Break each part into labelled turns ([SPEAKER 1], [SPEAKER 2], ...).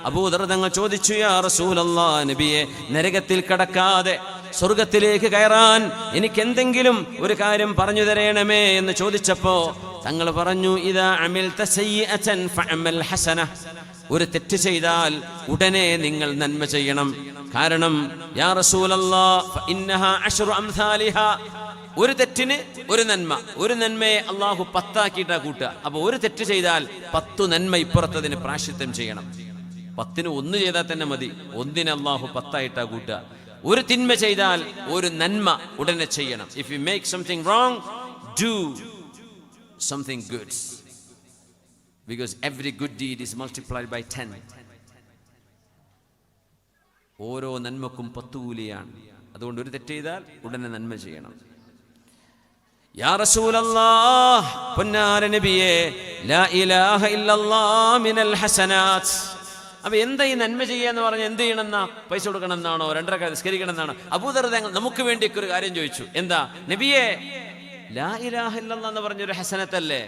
[SPEAKER 1] അബൂദർ തങ്ങൾ ചോദിച്ചു, യാ റസൂലല്ലാഹ്, നബിയെ, നരകത്തിൽ കടക്കാതെ സ്വർഗത്തിലേക്ക് കയറാൻ എനിക്ക് എന്തെങ്കിലും ഒരു കാര്യം പറഞ്ഞു തരണമേ എന്ന് ചോദിച്ചപ്പോ തങ്ങൾ പറഞ്ഞു, ഇദാ അമിൽത സയ്യിഅതൻ ഫഅമൽ ഹസന. ഒരു തെറ്റ് ചെയ്താൽ ഉടനെ നിങ്ങൾ നന്മ ചെയ്യണം. കാരണം യാ റസൂലല്ലാഹ് ഫഇന്നഹാ അശ്റു അംസാലിഹാ, ഒരു തെറ്റിന് ഒരു നന്മ, ഒരു നന്മയെ അള്ളാഹു 10 ആക്കിയിട്ടാ കൂട്ടുക. അപ്പൊ ഒരു തെറ്റ് ചെയ്താൽ 10 നന്മ ഇപ്പുറത്തതിന് പ്രായശ്ചിത്തം ചെയ്യണം. 10ന് 1 ചെയ്താൽ തന്നെ മതി, 1ന് അള്ളാഹു 10 ആയിട്ടാ കൂട്ടുക. ഒരു തിന്മ ചെയ്താൽ ഒരു നന്മ ഉടനെ ചെയ്യണം. If you make something wrong, do something good, because every good deed is multiplied by 10. ഓരോ നന്മക്കും 10 കൂലിയാണ്. അതുകൊണ്ട് ഒരു തെറ്റ് ചെയ്താൽ ഉടനെ നന്മ ചെയ്യണം. യാ റസൂലല്ലാഹ്, പൊന്നാര നബിയേ, ലാ ഇലാഹ ഇല്ലല്ലാഹ് മിനൽ ഹസനാത്ത്. അപ്പൊ എന്താ ഈ നന്മ ചെയ്യാന്ന് പറഞ്ഞാൽ എന്ത് ചെയ്യണമെന്നാ? പൈസ കൊടുക്കണം എന്നാണോ? 2 റക്അത്ത് നിസ്കരിക്കണം എന്നാണോ? അബൂദർ തങ്ങൾ നമുക്ക് വേണ്ടി ഒരു കാര്യം ചോദിച്ചു. എന്താ നബിയേ? ലാ ഇലാഹ ഇല്ലല്ലാഹ് എന്ന് പറഞ്ഞൊരു ഹസനത്തല്ലേ?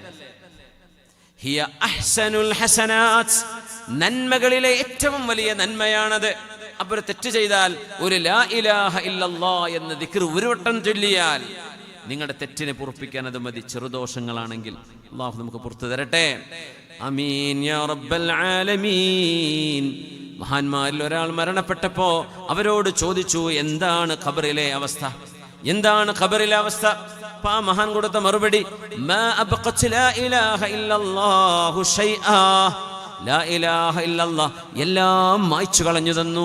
[SPEAKER 1] ഹിയ അഹ്സനുൽ ഹസനാത്ത്, നന്മകളിലെ ഏറ്റവും വലിയ നന്മയാണത്. അപ്പോൾ തെറ്റ് ചെയ്താൽ ഒരു ലാ ഇലാഹ ഇല്ലല്ലാഹ് എന്ന ദിക്ർ ഒരു വട്ടം ചൊല്ലിയാൽ നിങ്ങളുടെ തെറ്റിനെ പൊറുപ്പിക്കാൻ അത് മതി, ചെറുദോഷങ്ങളാണെങ്കിൽ. അല്ലാഹു നമുക്ക് പുറത്തു തരട്ടെ. ആമീൻ യാ റബ്ബൽ ആലമീൻ. മഹാന്മാരിൽ ഒരാൾ മരണപ്പെട്ടപ്പോ അവരോട് ചോദിച്ചു, എന്താണ് ഖബറിലെ അവസ്ഥ? എന്താണ് ഖബറിലെ അവസ്ഥ? ആ മഹാൻ കൊടുത്ത മറുപടി, മാ അബ്ഖത് ലാ ഇലാഹ ഇല്ലല്ലാഹു ശൈആ. ലാ ഇലാഹ ഇല്ലല്ലാഹ് എല്ലാം മായ്ച്ചു കളഞ്ഞു തന്നു.